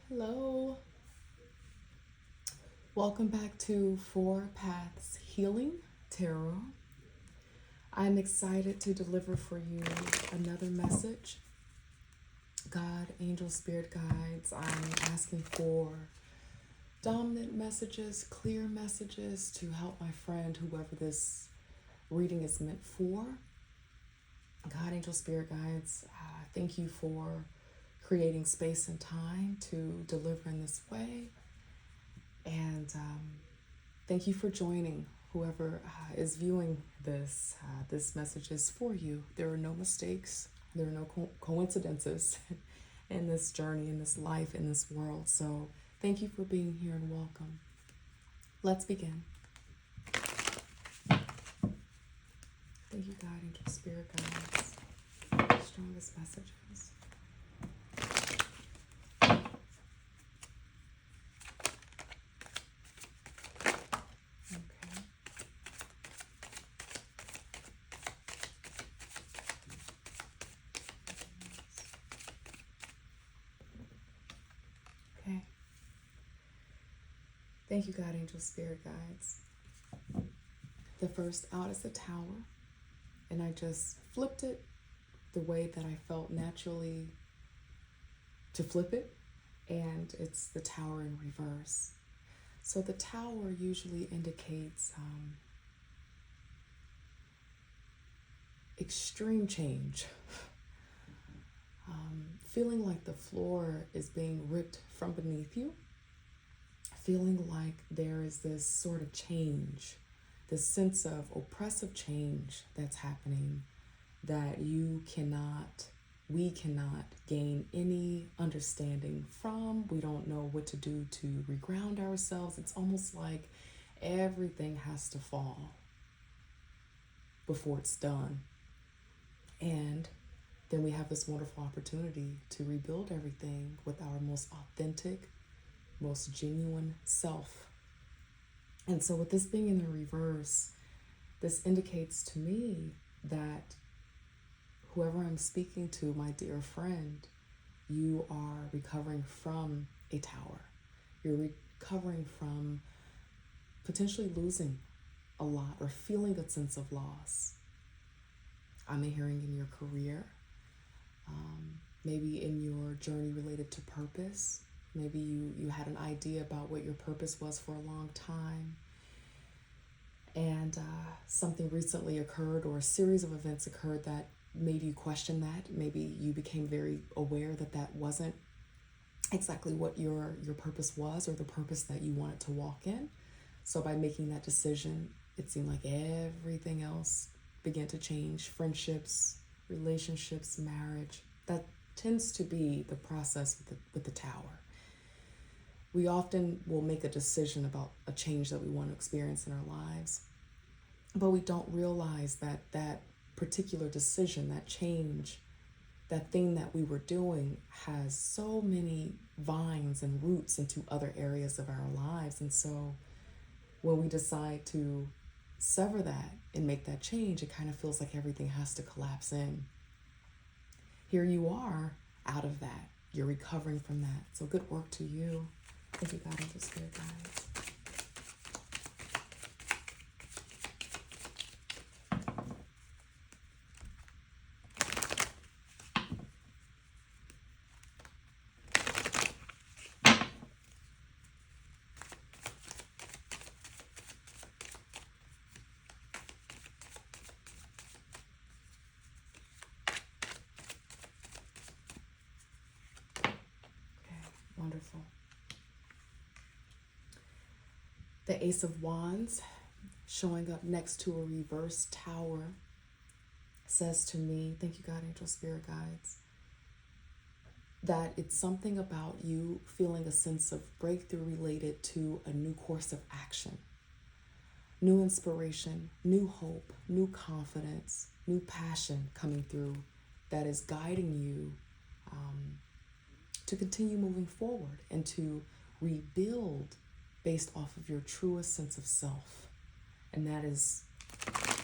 Hello. Welcome back to Four Paths Healing Tarot. I'm excited to deliver for you another message. God, angel, spirit guides, I'm asking for dominant messages, clear messages to help my friend, whoever this reading is meant for. God, angel, spirit guides, thank you for creating space and time to deliver in this way. And thank you for joining whoever is viewing this. This message is for you. There are no mistakes. There are no coincidences in this journey, in this life, in this world. So thank you for being here and welcome. Let's begin. Thank you, God, angel, spirit guides. Strongest messages. Okay. Thank you, God, angel, spirit guides. The first out is the Tower, and I just flipped it the way that I felt naturally to flip it, and it's the Tower in reverse. So the Tower usually indicates extreme change, feeling like the floor is being ripped from beneath you, feeling like there is this sort of change, this sense of oppressive change that's happening that we cannot gain any understanding from. We don't know what to do to reground ourselves. It's almost like everything has to fall before it's done. And then we have this wonderful opportunity to rebuild everything with our most authentic, most genuine self. And so with this being in the reverse, this indicates to me that whoever I'm speaking to, my dear friend, you are recovering from a tower. You're recovering from potentially losing a lot or feeling a sense of loss. I'm hearing in your career, maybe in your journey related to purpose. Maybe you had an idea about what your purpose was for a long time, and something recently occurred or a series of events occurred that made you question that. Maybe you became very aware that that wasn't exactly what your purpose was or the purpose that you wanted to walk in. So by making that decision, it seemed like everything else began to change. Friendships, relationships, marriage. That tends to be the process with the Tower. We often will make a decision about a change that we want to experience in our lives, but we don't realize that that particular decision, that change, that thing that we were doing has so many vines and roots into other areas of our lives. And so when we decide to sever that and make that change, it kind of feels like everything has to collapse in. Here you are out of that. You're recovering from that. So good work to you. Thank you, God, angel, spirit guides. Wonderful. The Ace of Wands showing up next to a reverse tower says to me, thank you, God, angel, spirit guides, that it's something about you feeling a sense of breakthrough related to a new course of action, new inspiration, new hope, new confidence, new passion coming through that is guiding you to continue moving forward and to rebuild based off of your truest sense of self. And that is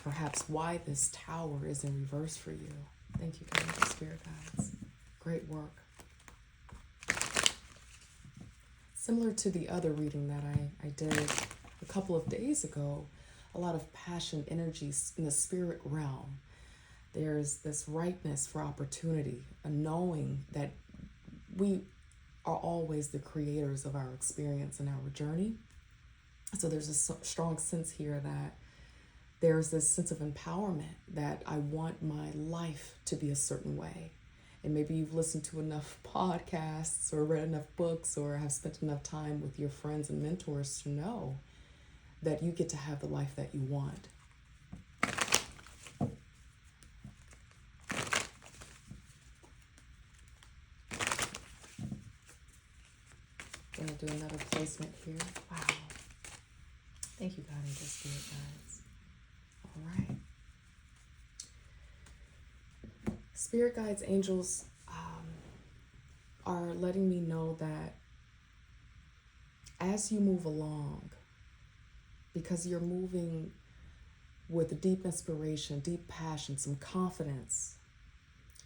perhaps why this tower is in reverse for you. Thank you, God, spirit guides. Great work. Similar to the other reading that I did a couple of days ago, a lot of passion, energies in the spirit realm. There's this ripeness for opportunity, a knowing that we are always the creators of our experience and our journey. So there's a strong sense here that there's this sense of empowerment that I want my life to be a certain way. And maybe you've listened to enough podcasts or read enough books or have spent enough time with your friends and mentors to know that you get to have the life that you want. Gonna do another placement here. Wow. Thank you, God, and just Spirit guides. All right. Spirit guides, angels are letting me know that as you move along, because you're moving with deep inspiration, deep passion, some confidence.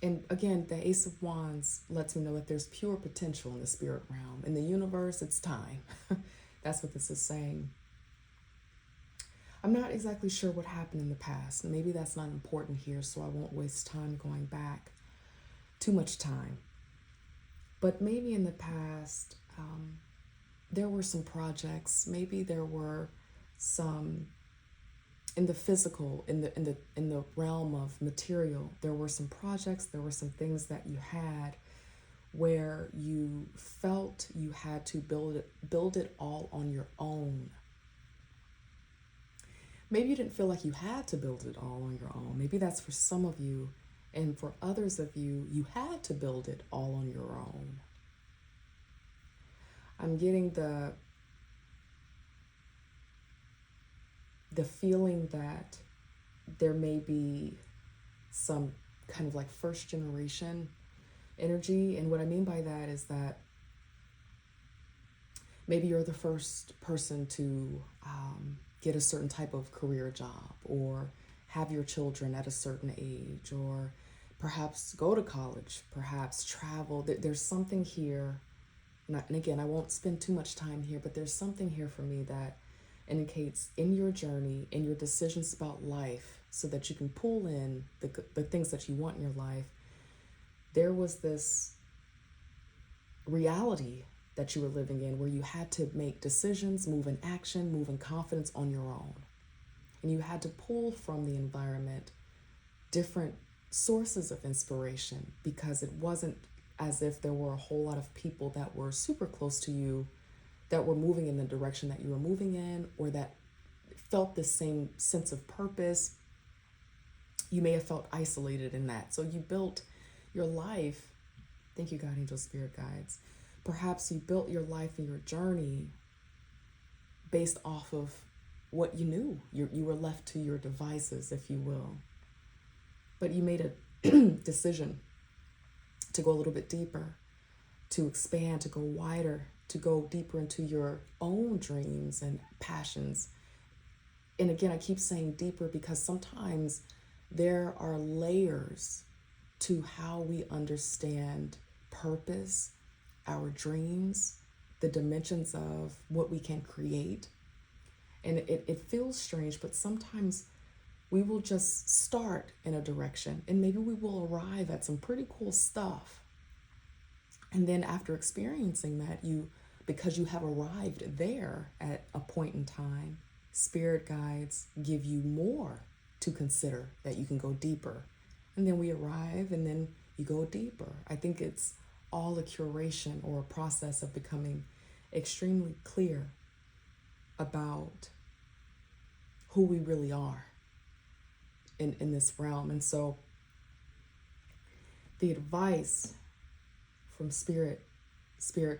And again, the Ace of Wands lets me know that there's pure potential in the spirit realm. In the universe, it's time. That's what this is saying. I'm not exactly sure what happened in the past. Maybe that's not important here, so I won't waste time going back. Too much time. But maybe in the past, there were some projects. Maybe there were some in the physical, in the realm of material. There were some projects. There were some things that you had where you felt you had to build it all on your own. Maybe you didn't feel like you had to build it all on your own. Maybe that's for some of you. And for others of you, you had to build it all on your own. I'm getting the feeling that there may be some kind of like first generation energy. And what I mean by that is that maybe you're the first person to get a certain type of career job, or have your children at a certain age, or perhaps go to college, perhaps travel. There's something here, and again, I won't spend too much time here, but there's something here for me that indicates in your journey, in your decisions about life, so that you can pull in the things that you want in your life. There was this reality that you were living in where you had to make decisions, move in action, move in confidence on your own. And you had to pull from the environment different sources of inspiration, because it wasn't as if there were a whole lot of people that were super close to you that were moving in the direction that you were moving in, or that felt the same sense of purpose. You may have felt isolated in that. So you built your life. Thank you, God, angel, spirit guides. Perhaps you built your life and your journey based off of what you knew. You were left to your devices, if you will. But you made a decision to go a little bit deeper, to expand, to go wider, to go deeper into your own dreams and passions. And again, I keep saying deeper because sometimes there are layers to how we understand purpose, our dreams, the dimensions of what we can create. And it feels strange, but sometimes we will just start in a direction and maybe we will arrive at some pretty cool stuff. And then after experiencing that, because you have arrived there at a point in time, spirit guides give you more to consider, that you can go deeper. And then we arrive and then you go deeper. I think it's all a curation or a process of becoming extremely clear about who we really are in this realm. And so the advice from spirit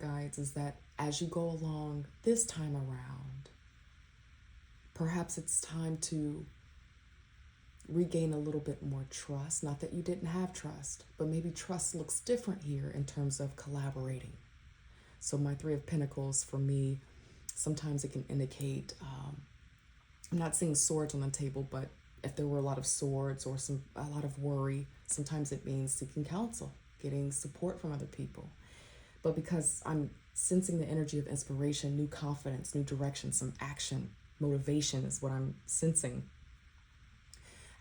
guides is that as you go along this time around, perhaps it's time to regain a little bit more trust. Not that you didn't have trust, but maybe trust looks different here in terms of collaborating. So my Three of Pentacles, for me, sometimes it can indicate, I'm not seeing swords on the table, but if there were a lot of swords or a lot of worry, sometimes it means seeking counsel, getting support from other people. but because I'm sensing the energy of inspiration, new confidence, new direction, some action, motivation is what I'm sensing.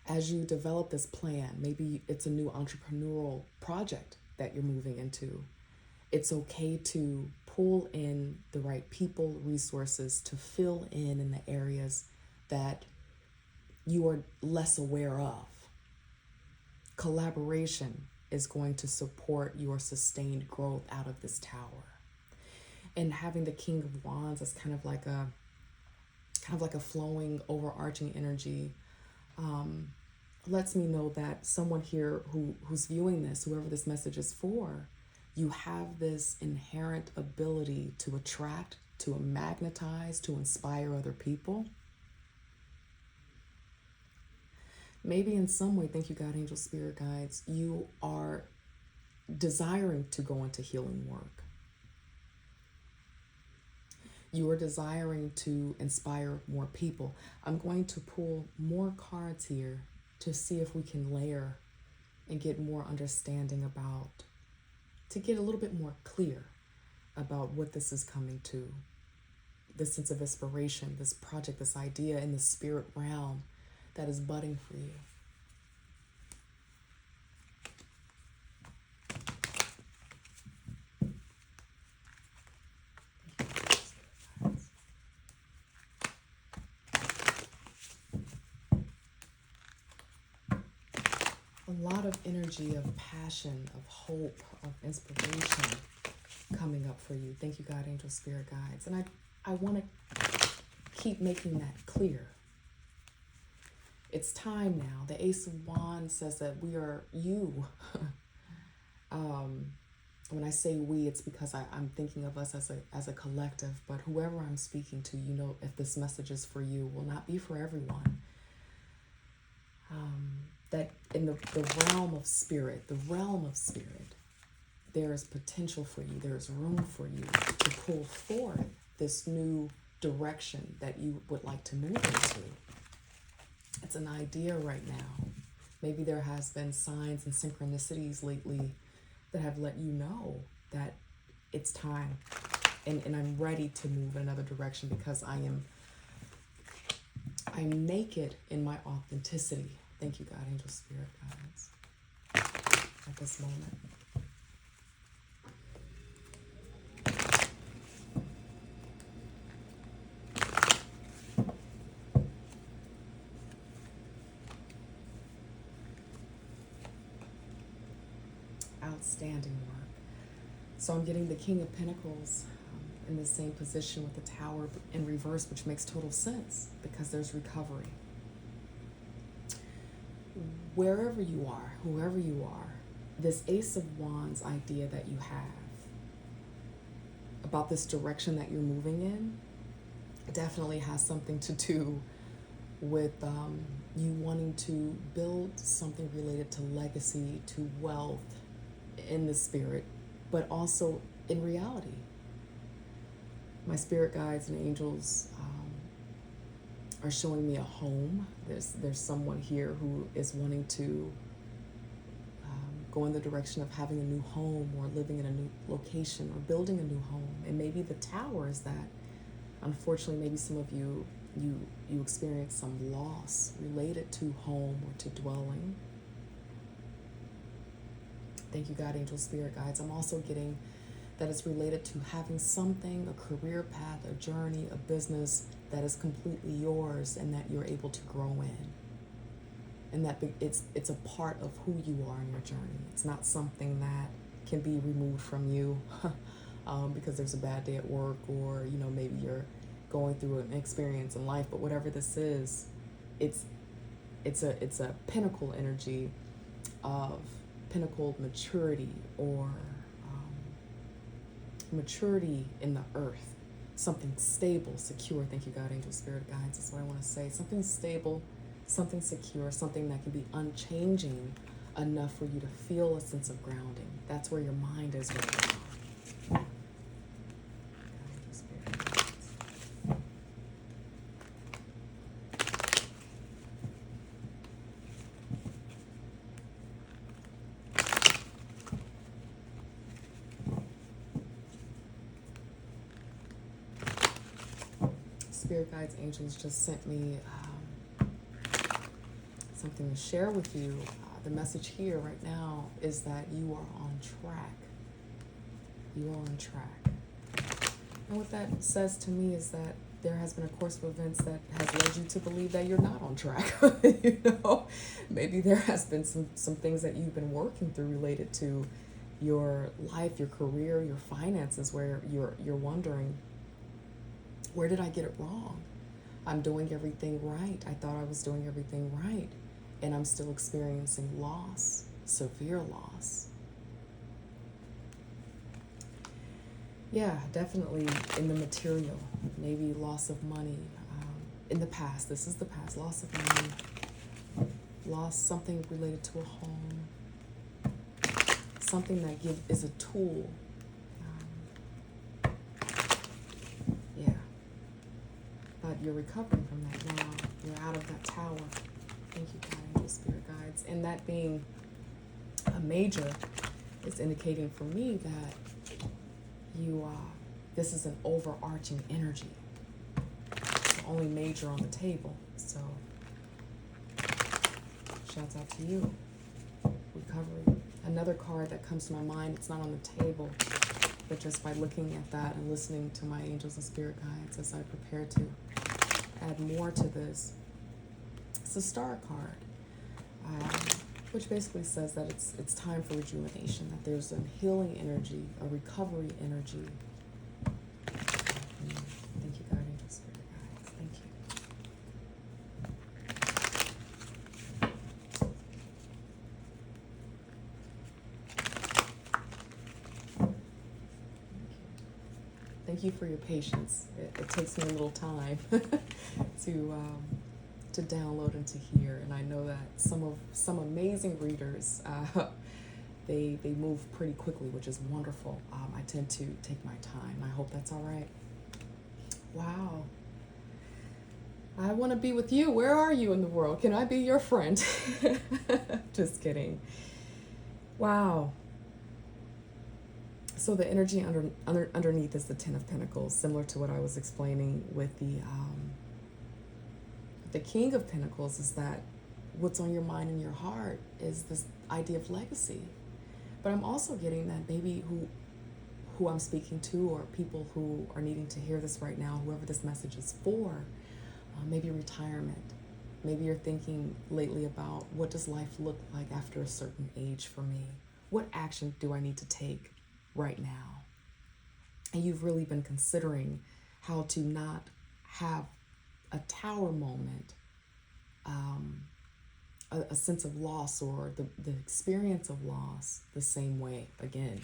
As you develop this plan, maybe it's a new entrepreneurial project that you're moving into. It's okay to pull in the right people, resources to fill in the areas that you are less aware of. Collaboration is going to support your sustained growth out of this tower. And having the King of Wands as kind of like a flowing, overarching energy, lets me know that someone here who's viewing this, whoever this message is for, you have this inherent ability to attract, to magnetize, to inspire other people. Maybe in some way, thank you, God, angel, spirit guides, you are desiring to go into healing work. You are desiring to inspire more people. I'm going to pull more cards here to see if we can layer and get more understanding about, to get a little bit more clear about what this is coming to. This sense of inspiration, this project, this idea in the spirit realm that is budding for you. A lot of energy, of passion, of hope, of inspiration coming up for you. Thank you, God, angel, spirit guides. And I want to keep making that clear. It's time now. The Ace of Wands says that we are you. When I say we, it's because I'm thinking of us as a collective. But whoever I'm speaking to, you know, if this message is for you, will not be for everyone. That in the realm of spirit, there is potential for you. There is room for you to pull forth this new direction that you would like to move into. It's an idea right now. Maybe there has been signs and synchronicities lately that have let you know that it's time, and I'm ready to move in another direction because I'm naked in my authenticity. Thank you, God, angel, spirit guides, at this moment. Outstanding work. So I'm getting the King of Pentacles in the same position with the Tower in reverse, which makes total sense because there's recovery. Wherever you are, whoever you are, this Ace of Wands idea that you have about this direction that you're moving in definitely has something to do with you wanting to build something related to legacy, to wealth in the spirit, but also in reality. My spirit guides and angels are showing me a home. There's someone here who is wanting to go in the direction of having a new home or living in a new location or building a new home. And maybe the Tower is that. Unfortunately, maybe some of you experience some loss related to home or to dwelling. Thank you, God, angel, spirit guides. I'm also getting that it's related to having something, a career path, a journey, a business that is completely yours and that you're able to grow in. And that it's a part of who you are in your journey. It's not something that can be removed from you because there's a bad day at work, or maybe you're going through an experience in life. But whatever this is, it's a pinnacle energy of pinnacled maturity, or maturity in the earth, something stable, secure. Thank you, God, angel, spirit guides. That's what I want to say. Something stable, something secure, something that can be unchanging enough for you to feel a sense of grounding. That's where your mind is right now. God, angel, spirit guides. Spirit guides, angels just sent me something to share with you. The message here right now is that you are on track. You are on track. And what that says to me is that there has been a course of events that has led you to believe that you're not on track. Maybe there has been some things that you've been working through related to your life, your career, your finances, where you're wondering, where did I get it wrong? I'm doing everything right. I thought I was doing everything right. And I'm still experiencing loss, severe loss. Yeah, definitely in the material, maybe loss of money. In the past, this is the past, loss of money, lost something related to a home, something that is a tool. Yeah, but you're recovering from that now. You're out of that tower. Thank you, God, angel, spirit guides. And that being a major is indicating for me that this is an overarching energy. It's the only major on the table. So, shouts out to you. Recovery. Another card that comes to my mind, it's not on the table, but just by looking at that and listening to my angels and spirit guides as I prepare to add more to this. It's a star card, which basically says that it's time for rejuvenation, that there's a healing energy, a recovery energy. Thank you, God, angel, spirit guides. Thank you. Thank you for your patience. It takes me a little time to download and to hear, and I know that some amazing readers they move pretty quickly, which is wonderful. I tend to take my time. I hope that's all right. Wow. I want to be with you. Where are you in the world? Can I be your friend? Just kidding. Wow. So the energy underneath is the Ten of Pentacles, similar to what I was explaining with the King of Pentacles, is that what's on your mind and your heart is this idea of legacy. But I'm also getting that maybe who I'm speaking to, or people who are needing to hear this right now, whoever this message is for, maybe retirement. Maybe you're thinking lately about, what does life look like after a certain age for me? What action do I need to take right now? And you've really been considering how to not have a tower moment, a sense of loss, or the experience of loss the same way again.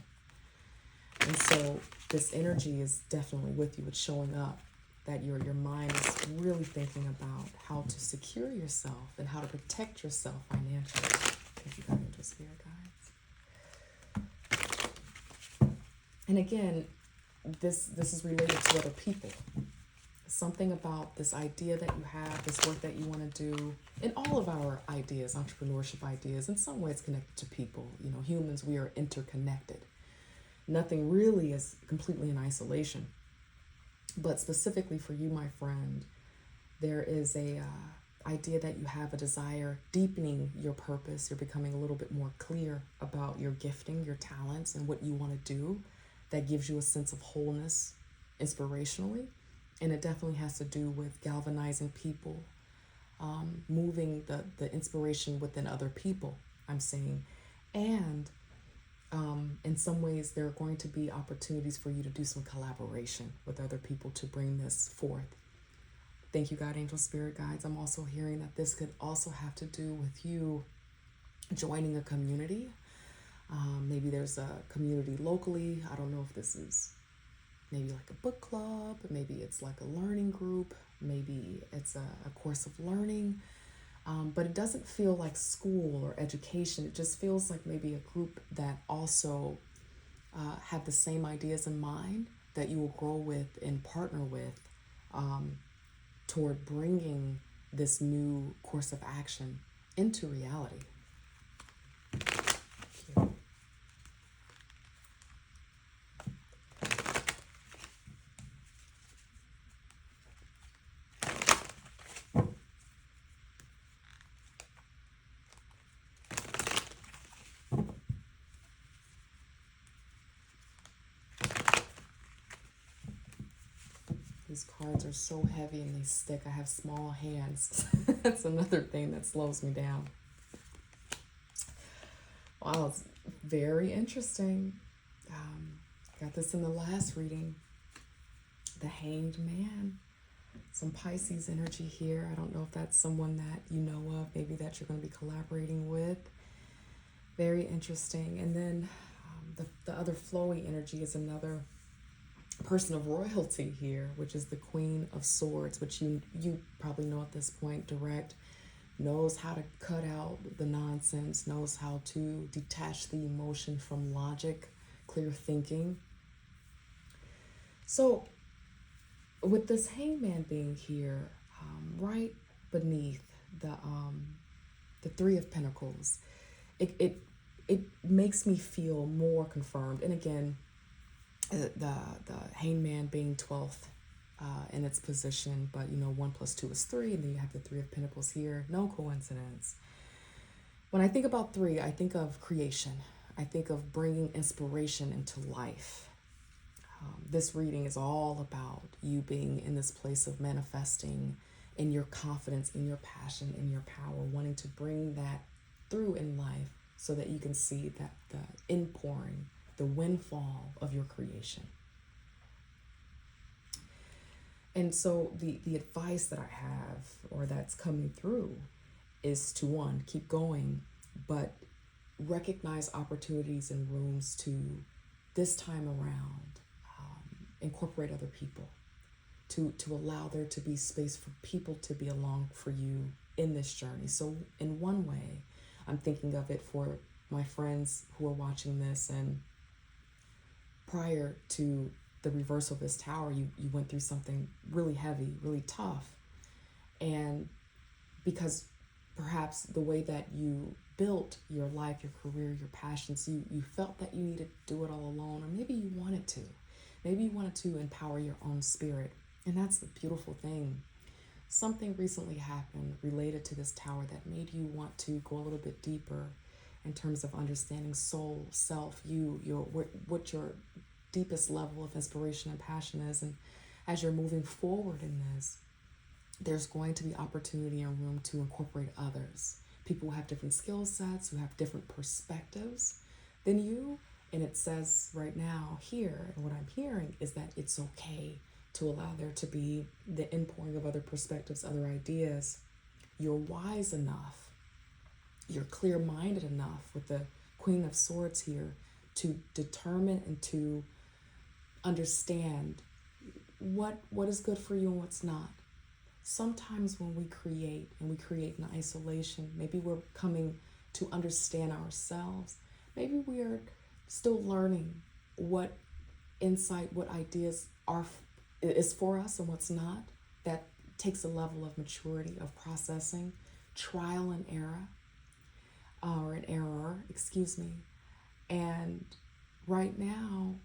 And so this energy is definitely with you. It's showing up that your mind is really thinking about how to secure yourself and how to protect yourself financially. Thank you, God, angel, spirit guides. And again, this is related to other people. Something about this idea that you have, this work that you want to do, and all of our ideas, entrepreneurship ideas, in some ways connected to people. Humans, we are interconnected. Nothing really is completely in isolation. But specifically for you, my friend, there is a idea that you have a desire, deepening your purpose. You're becoming a little bit more clear about your gifting, your talents, and what you want to do. That gives you a sense of wholeness, inspirationally. And it definitely has to do with galvanizing people, moving the inspiration within other people, I'm saying. And in some ways, there are going to be opportunities for you to do some collaboration with other people to bring this forth. Thank you, God, angel, spirit guides. I'm also hearing that this could also have to do with you joining a community. Maybe there's a community locally. I don't know if this is maybe like a book club, maybe it's like a learning group, maybe it's a course of learning, but it doesn't feel like school or education. It just feels like maybe a group that also have the same ideas in mind, that you will grow with and partner with toward bringing this new course of action into reality. These cards are so heavy and they stick. I have small hands. That's another thing that slows me down. Wow, it's very interesting. Got this in the last reading. The Hanged Man. Some Pisces energy here. I don't know if that's someone that you know of, maybe that you're going to be collaborating with. Very interesting. And then the other flowy energy is another person of royalty here, which is the Queen of Swords, which you probably know at this point. Direct, knows how to cut out the nonsense, knows how to detach the emotion from logic, clear thinking. So with this Hangman being here, right beneath the Three of Pentacles, it makes me feel more confirmed. And again, the Hangman being 12th in its position, but 1 + 2 is 3, and then you have the Three of Pentacles here. No coincidence. When I think about 3, I think of creation. I think of bringing inspiration into life. This reading is all about you being in this place of manifesting in your confidence, in your passion, in your power, wanting to bring that through in life so that you can see that the inpouring, the windfall of your creation. And so the advice that I have, or that's coming through, is to, 1, keep going, but recognize opportunities and rooms to, this time around, incorporate other people, to allow there to be space for people to be along for you in this journey. So in one way, I'm thinking of it for my friends who are watching this, and prior to the reversal of this tower, you went through something really heavy, really tough. And because perhaps the way that you built your life, your career, your passions, you felt that you needed to do it all alone, or maybe you wanted to. Maybe you wanted to empower your own spirit. And that's the beautiful thing. Something recently happened related to this tower that made you want to go a little bit deeper in terms of understanding soul, self, what your deepest level of inspiration and passion is. And as you're moving forward in this, there's going to be opportunity and room to incorporate others. People who have different skill sets, who have different perspectives than you. And it says right now here, and what I'm hearing is that it's okay to allow there to be the inpouring of other perspectives, other ideas. You're wise enough, you're clear-minded enough with the Queen of Swords here to determine and to understand what is good for you and what's not. Sometimes when we create, and we create in isolation, maybe we're coming to understand ourselves. Maybe we are still learning what insight, what ideas is for us and what's not. That takes a level of maturity, of processing, trial and error, excuse me. And right now,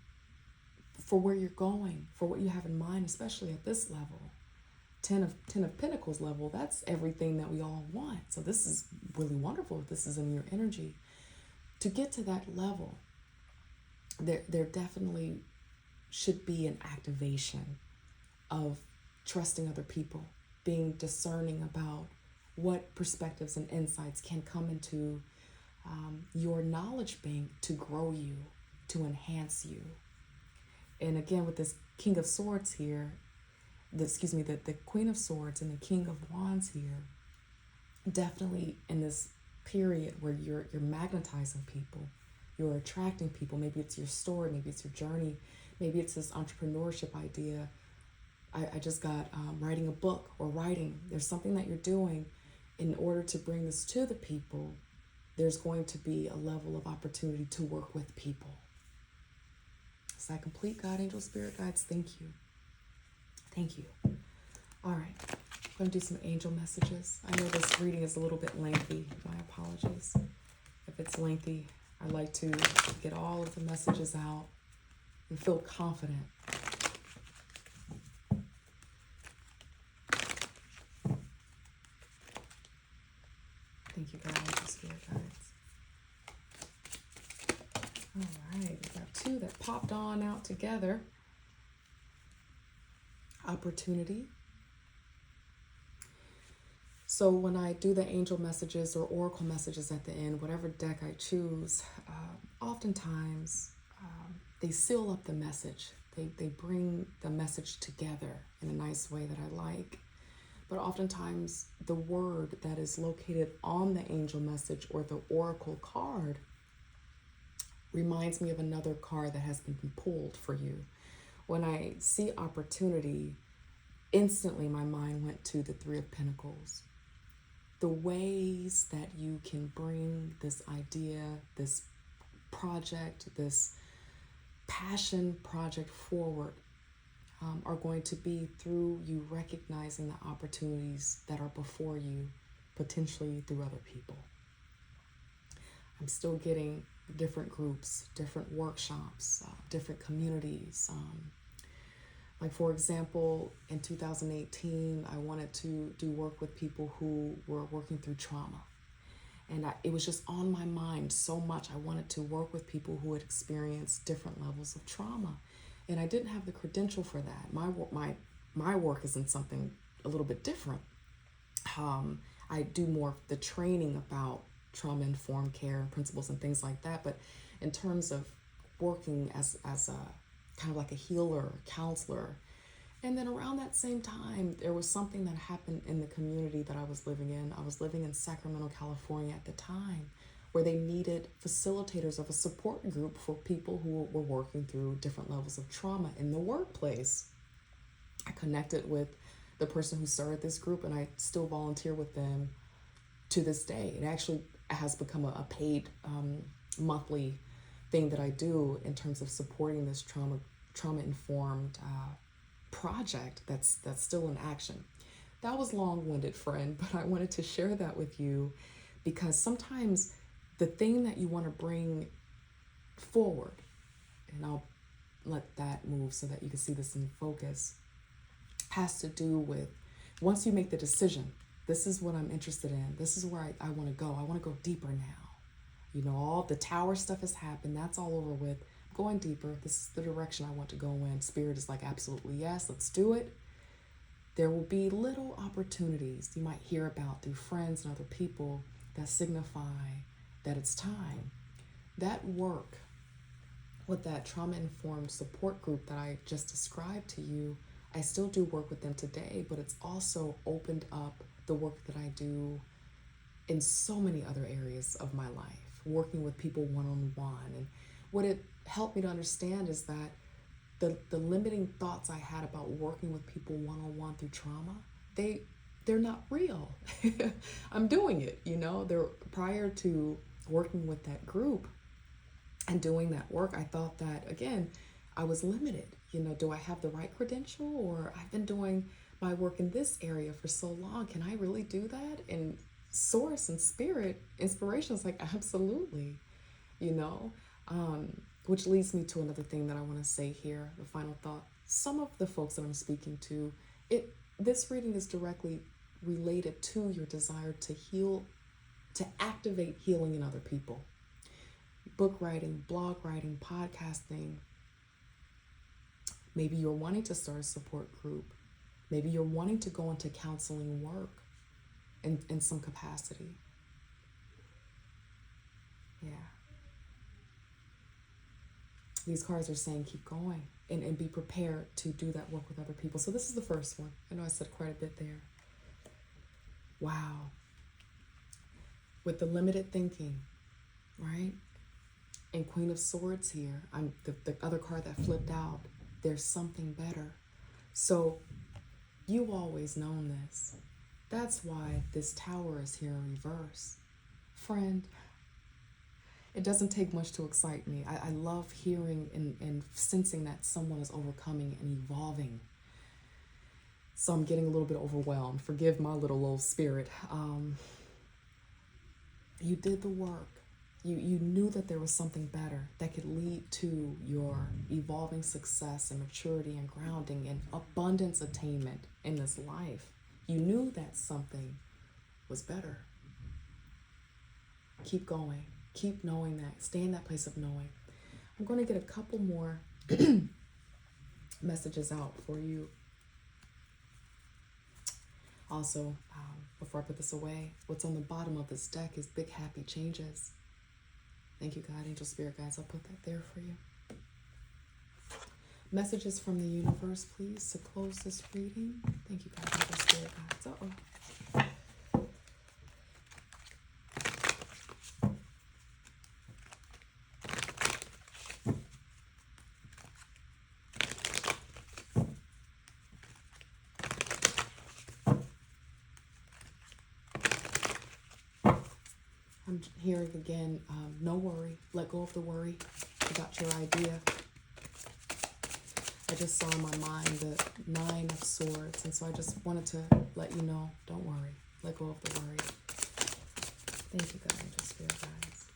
for where you're going, for what you have in mind, especially at this level, 10 of Pentacles level, that's everything that we all want. So this is really wonderful if this is in your energy. To get to that level, there definitely should be an activation of trusting other people, being discerning about what perspectives and insights can come into your knowledge bank to grow you, to enhance you. And again, with this King of Swords here, the Queen of Swords and the King of Wands here, definitely in this period where you're magnetizing people, you're attracting people. Maybe it's your story, maybe it's your journey, maybe it's this entrepreneurship idea. I just got writing a book or writing. There's something that you're doing. In order to bring this to the people, there's going to be a level of opportunity to work with people. Is that complete, God, angel, spirit guides? Thank you. Thank you. All right. I'm going to do some angel messages. I know this reading is a little bit lengthy. My apologies. If it's lengthy, I like to get all of the messages out and feel confident. Thank you, God, angel, spirit guides. All right. We got two that popped on out together. opportunity. So when I do the angel messages or oracle messages at the end, whatever deck I choose, oftentimes they seal up the message. They bring the message together in a nice way that I like. But oftentimes the word that is located on the angel message or the oracle card reminds me of another card that has been pulled for you. When I see opportunity, instantly my mind went to the Three of Pentacles. The ways that you can bring this idea, this project, this passion project forward are going to be through you recognizing the opportunities that are before you, potentially through other people. I'm still getting different groups, different workshops, different communities. Like, for example, in 2018, I wanted to do work with people who were working through trauma. And it was just on my mind so much. I wanted to work with people who had experienced different levels of trauma. And I didn't have the credential for that. My work is in something a little bit different. I do more of the training about trauma-informed care and principles and things like that. But in terms of working as a kind of like a healer, counselor. And then around that same time, there was something that happened in the community that I was living in. I was living in Sacramento, California at the time, where they needed facilitators of a support group for people who were working through different levels of trauma in the workplace. I connected with the person who started this group, and I still volunteer with them to this day. It actually has become a paid monthly thing that I do in terms of supporting this trauma-informed project that's still in action. That was long-winded, friend, but I wanted to share that with you because sometimes the thing that you want to bring forward, and I'll let that move so that you can see this in focus, has to do with once you make the decision, this is what I'm interested in, this is where I want to go. I want to go deeper now. You know, all the tower stuff has happened. That's all over with. I'm going deeper. This is the direction I want to go in. Spirit is like, absolutely yes, let's do it. There will be little opportunities you might hear about through friends and other people that signify that it's time. That work with that trauma-informed support group that I just described to you, I still do work with them today, but it's also opened up the work that I do in so many other areas of my life. Working with people one-on-one. And what it helped me to understand is that the limiting thoughts I had about working with people one-on-one through trauma, they're not real. I'm doing it, you know. Prior to working with that group and doing that work, I thought that, again, I was limited. You know, do I have the right credential? Or I've been doing my work in this area for so long. Can I really do that? And source and spirit inspiration is like, absolutely, you know, which leads me to another thing that I want to say here, the final thought. Some of the folks that I'm speaking to, this reading is directly related to your desire to heal, to activate healing in other people. Book writing, blog writing, podcasting. Maybe you're wanting to start a support group. Maybe you're wanting to go into counseling work in some capacity. Yeah. These cards are saying keep going and be prepared to do that work with other people. So this is the first one. I know I said quite a bit there. Wow. With the limited thinking, right? And Queen of Swords here. I'm the other card that flipped out. There's something better. So you've always known this. That's why this Tower is here in reverse. Friend, it doesn't take much to excite me. I love hearing and sensing that someone is overcoming and evolving. So I'm getting a little bit overwhelmed. Forgive my little old spirit. You did the work. You knew that there was something better that could lead to your evolving success and maturity and grounding and abundance attainment in this life. You knew that something was better. Keep going. Keep knowing that. Stay in that place of knowing. I'm going to get a couple more messages out for you. Also, before I put this away, what's on the bottom of this deck is big happy changes. Thank you, God, angel, spirit guides. I'll put that there for you. Messages from the universe, please, to close this reading. Thank you, God, angel, spirit guides. Uh-oh. I'm hearing again, no worry. Let go of the worry about your idea. I just saw in my mind the 9 of Swords, and so I just wanted to let you know, don't worry. Let go of the worry. Thank you, God, angel, spirit guides.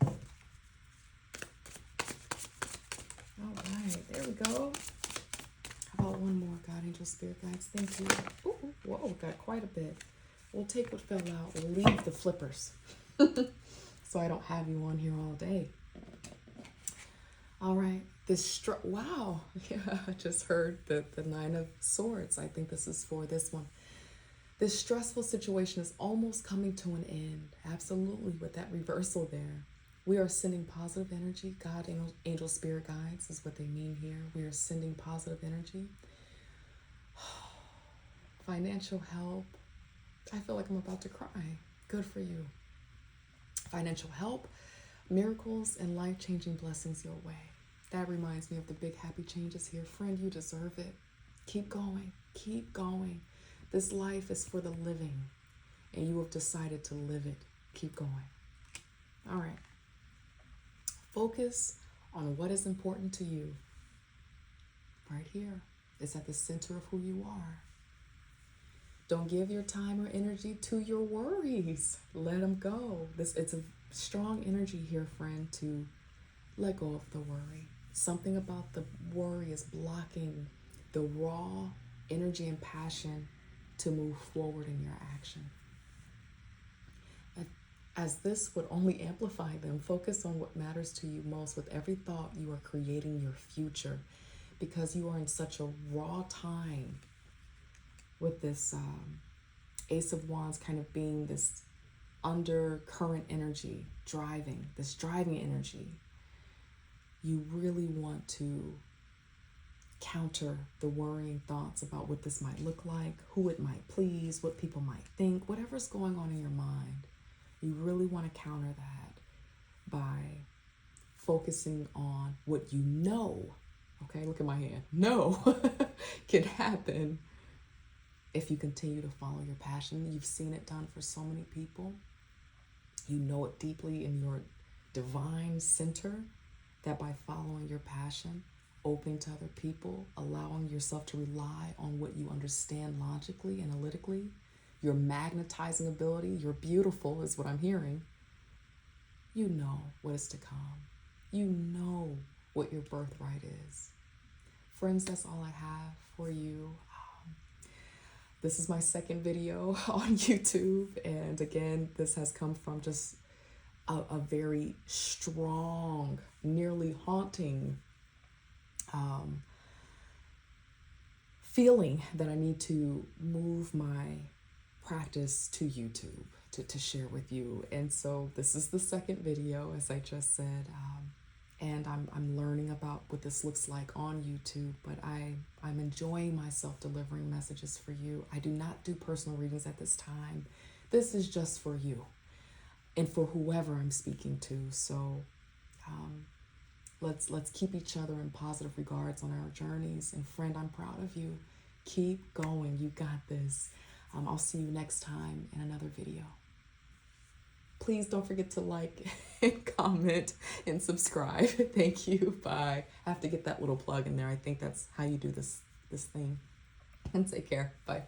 All right, there we go. How about one more, God, angel, spirit guides? Thank you. Ooh, whoa, got quite a bit. We'll take what fell out. We'll leave the flippers. So I don't have you on here all day. All right. Wow. Yeah, I just heard the 9 of Swords. I think this is for this one. This stressful situation is almost coming to an end. Absolutely, with that reversal there. We are sending positive energy. God, angel, spirit guides is what they mean here. We are sending positive energy. Financial help. I feel like I'm about to cry. Good for you. Financial help, miracles, and life-changing blessings your way. That reminds me of the big happy changes here. Friend, you deserve it. Keep going. Keep going. This life is for the living, and you have decided to live it. Keep going. All right. Focus on what is important to you. Right here. It's at the center of who you are. Don't give your time or energy to your worries. Let them go. It's a strong energy here, friend, to let go of the worry. Something about the worry is blocking the raw energy and passion to move forward in your action. As this would only amplify them, focus on what matters to you most. With every thought, you are creating your future, because you are in such a raw time with this Ace of Wands kind of being this undercurrent energy, driving energy. You really want to counter the worrying thoughts about what this might look like, who it might please, what people might think, whatever's going on in your mind. You really want to counter that by focusing on what you know, okay, look at my hand, know can happen if you continue to follow your passion. You've seen it done for so many people. You know it deeply in your divine center, that by following your passion, opening to other people, allowing yourself to rely on what you understand logically, analytically, your magnetizing ability, you're beautiful is what I'm hearing. You know what is to come. You know what your birthright is. Friends, that's all I have for you. This is my second video on YouTube, and again, this has come from just a very strong, nearly haunting feeling that I need to move my practice to YouTube to share with you. And so this is the second video, as I just said, and I'm learning about what this looks like on YouTube, but I'm enjoying myself delivering messages for you. I do not do personal readings at this time. This is just for you and for whoever I'm speaking to. So let's keep each other in positive regards on our journeys. And friend, I'm proud of you. Keep going. You got this. I'll see you next time in another video. Please don't forget to like and comment and subscribe. Thank you. Bye. I have to get that little plug in there. I think that's how you do this thing. And take care. Bye.